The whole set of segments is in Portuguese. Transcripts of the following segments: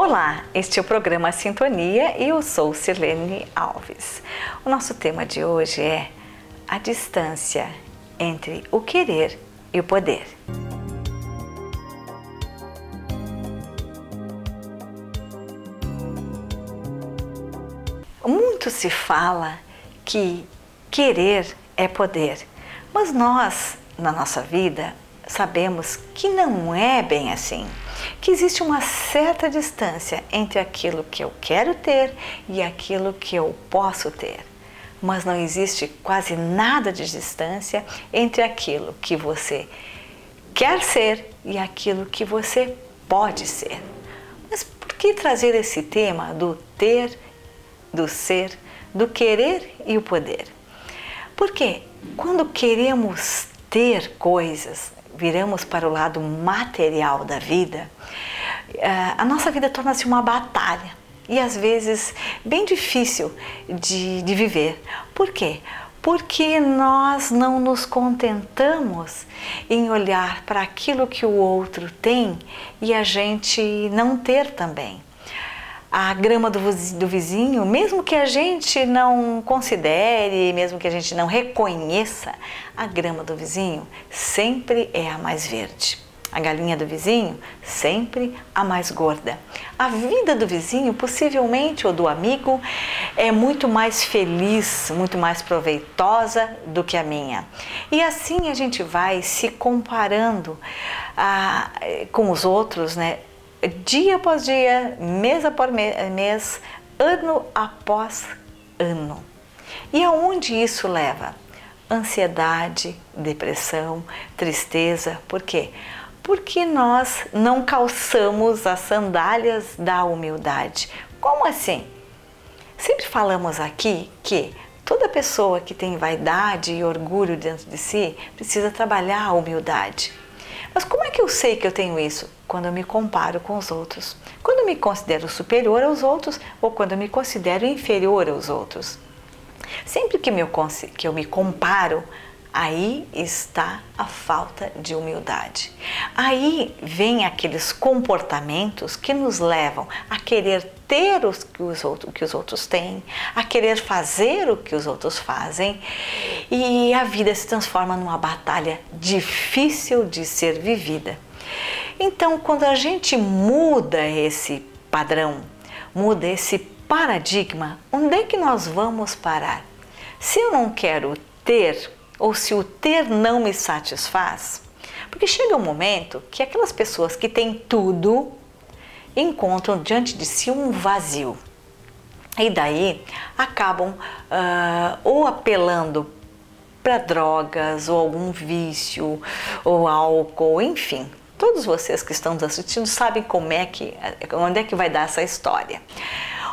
Olá, este é o programa Sintonia e eu sou Sirlene Alves. O nosso tema de hoje é a distância entre o querer e o poder. Muito se fala que querer é poder, mas nós, na nossa vida, sabemos que não é bem assim, que existe uma certa distância entre aquilo que eu quero ter e aquilo que eu posso ter. Mas não existe quase nada de distância entre aquilo que você quer ser e aquilo que você pode ser. Mas por que trazer esse tema do ter, do ser, do querer e o poder? Porque quando queremos ter coisas, viramos para o lado material da vida, a nossa vida torna-se uma batalha e às vezes bem difícil de viver. Por quê? Porque nós não nos contentamos em olhar para aquilo que o outro tem e a gente não ter também. A grama do vizinho, mesmo que a gente não considere, mesmo que a gente não reconheça, a grama do vizinho sempre é a mais verde. A galinha do vizinho, sempre a mais gorda. A vida do vizinho, possivelmente, ou do amigo, é muito mais feliz, muito mais proveitosa do que a minha. E assim a gente vai se comparando com os outros, né? Dia após dia, mês após mês, ano após ano. E aonde isso leva? Ansiedade, depressão, tristeza. Por quê? Porque nós não calçamos as sandálias da humildade. Como assim? Sempre falamos aqui que toda pessoa que tem vaidade e orgulho dentro de si precisa trabalhar a humildade. Mas como é que eu sei que eu tenho isso? Quando eu me comparo com os outros. Quando eu me considero superior aos outros ou quando eu me considero inferior aos outros. Sempre que eu me comparo, aí está a falta de humildade. Aí vem aqueles comportamentos que nos levam a querer ter o que os outros têm, a querer fazer o que os outros fazem, e a vida se transforma numa batalha difícil de ser vivida. Então, quando a gente muda esse padrão, muda esse paradigma, onde é que nós vamos parar? Se eu não quero ter, ou se o ter não me satisfaz, porque chega um momento que aquelas pessoas que têm tudo encontram diante de si um vazio. E daí acabam ou apelando para drogas, ou algum vício, ou álcool, enfim. Todos vocês que estão nos assistindo sabem onde é que vai dar essa história.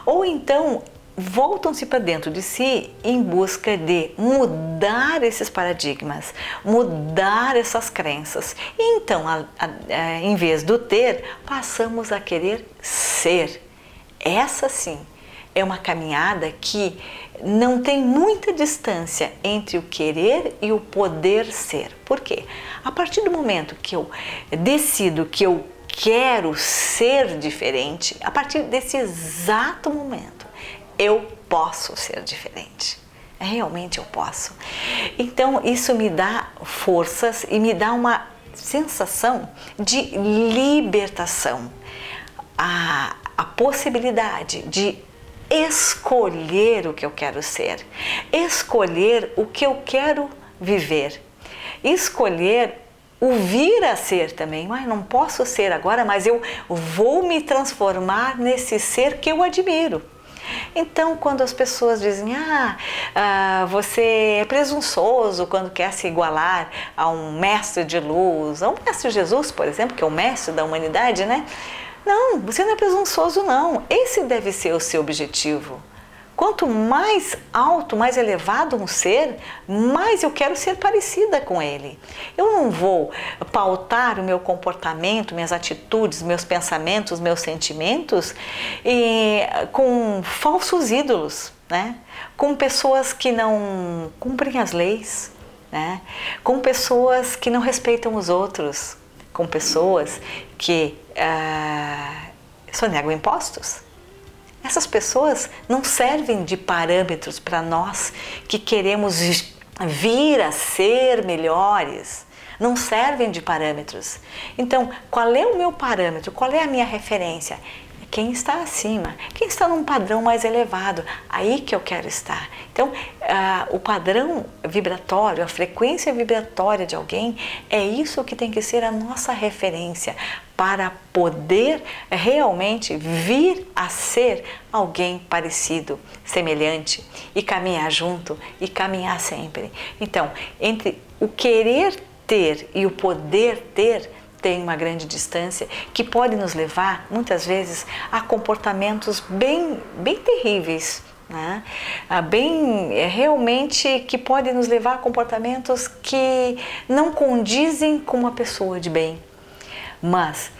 Ou então voltam-se para dentro de si em busca de mudar esses paradigmas, mudar essas crenças. E então, em vez do ter, passamos a querer ser. Essa sim é uma caminhada que não tem muita distância entre o querer e o poder ser. Por quê? A partir do momento que eu decido que eu quero ser diferente, a partir desse exato momento, eu posso ser diferente. Realmente eu posso. Então isso me dá forças e me dá uma sensação de libertação. A possibilidade de escolher o que eu quero ser, escolher o que eu quero viver, escolher o vir a ser também. Mas não posso ser agora, mas eu vou me transformar nesse ser que eu admiro. Então, quando as pessoas dizem, você é presunçoso quando quer se igualar a um mestre de luz, a um mestre Jesus, por exemplo, que é o mestre da humanidade, né? Não, você não é presunçoso não, esse deve ser o seu objetivo. Quanto mais alto, mais elevado um ser, mais eu quero ser parecida com ele. Eu não vou pautar o meu comportamento, minhas atitudes, meus pensamentos, meus sentimentos com falsos ídolos, né? Com pessoas que não cumprem as leis, né? Com pessoas que não respeitam os outros, com pessoas que sonegam impostos. Essas pessoas não servem de parâmetros para nós que queremos vir a ser melhores. Não servem de parâmetros. Então, qual é o meu parâmetro? Qual é a minha referência? Quem está acima, quem está num padrão mais elevado, aí que eu quero estar. Então, o padrão vibratório, a frequência vibratória de alguém, é isso que tem que ser a nossa referência para poder realmente vir a ser alguém parecido, semelhante e caminhar junto e caminhar sempre. Então, entre o querer ter e o poder ter, tem uma grande distância que pode nos levar, muitas vezes, a comportamentos bem terríveis, né? Realmente que podem nos levar a comportamentos que não condizem com uma pessoa de bem. Mas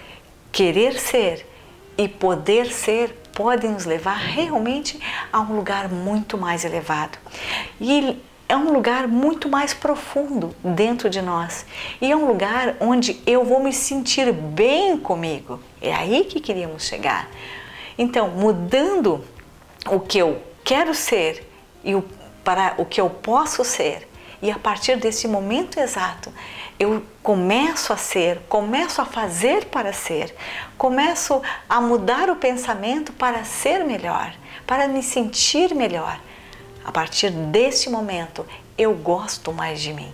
querer ser e poder ser podem nos levar realmente a um lugar muito mais elevado. E é um lugar muito mais profundo dentro de nós. E é um lugar onde eu vou me sentir bem comigo. É aí que queríamos chegar. Então, mudando o que eu quero ser para o que eu posso ser, e a partir desse momento exato, eu começo a ser, começo a fazer para ser, começo a mudar o pensamento para ser melhor, para me sentir melhor. A partir desse momento, eu gosto mais de mim.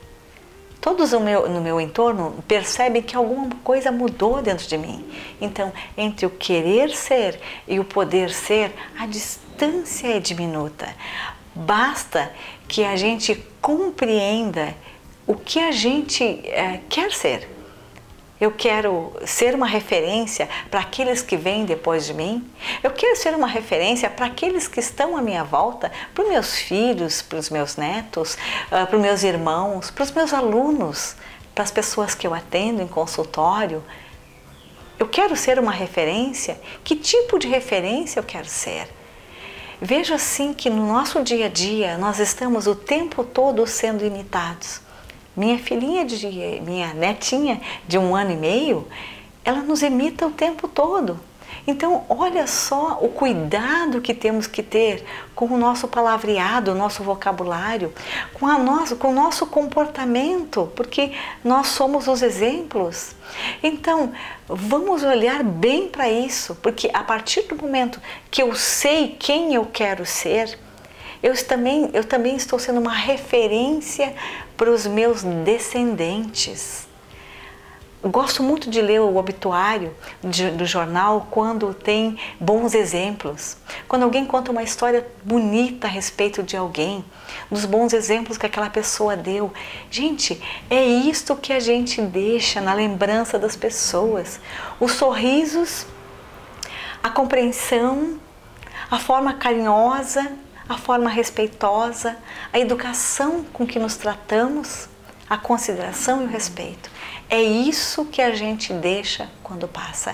Todos no meu entorno percebem que alguma coisa mudou dentro de mim. Então, entre o querer ser e o poder ser, a distância é diminuta. Basta que a gente compreenda o que a gente quer ser. Eu quero ser uma referência para aqueles que vêm depois de mim. Eu quero ser uma referência para aqueles que estão à minha volta, para os meus filhos, para os meus netos, para os meus irmãos, para os meus alunos, para as pessoas que eu atendo em consultório. Eu quero ser uma referência. Que tipo de referência eu quero ser? Vejo assim que no nosso dia a dia nós estamos o tempo todo sendo imitados. Minha filhinha, minha netinha de 1 ano e meio, ela nos imita o tempo todo. Então, olha só o cuidado que temos que ter com o nosso palavreado, o nosso vocabulário, com o nosso comportamento, porque nós somos os exemplos. Então, vamos olhar bem para isso, porque a partir do momento que eu sei quem eu quero ser, eu também estou sendo uma referência para os meus descendentes. Eu gosto muito de ler o obituário do jornal quando tem bons exemplos. Quando alguém conta uma história bonita a respeito de alguém, dos bons exemplos que aquela pessoa deu. Gente, é isto que a gente deixa na lembrança das pessoas. Os sorrisos, a compreensão, a forma carinhosa, a forma respeitosa, a educação com que nos tratamos, a consideração e o respeito. É isso que a gente deixa quando passa.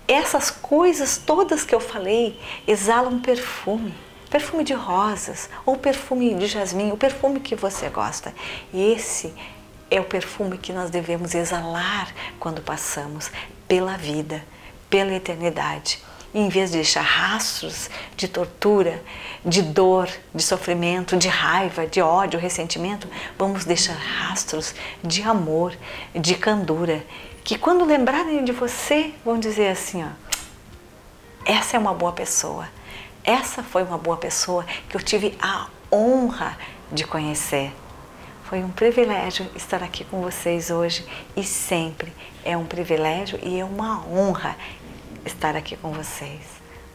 Essas coisas todas que eu falei exalam perfume. Perfume de rosas ou perfume de jasmim, o perfume que você gosta. E esse é o perfume que nós devemos exalar quando passamos pela vida, pela eternidade. E em vez de deixar rastros de tortura, de dor, de sofrimento, de raiva, de ódio, ressentimento, vamos deixar rastros de amor, de candura, que quando lembrarem de você, vão dizer assim, ó, essa é uma boa pessoa, essa foi uma boa pessoa que eu tive a honra de conhecer. Foi um privilégio estar aqui com vocês hoje e sempre é um privilégio e é uma honra estar aqui com vocês.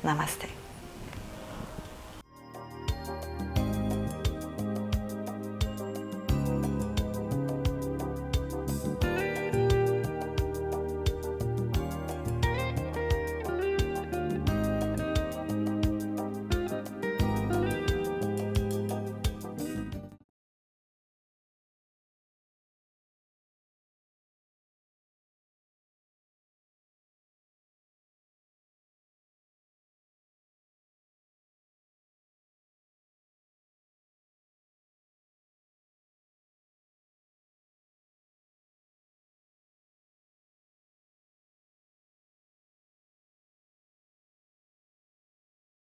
Namastê.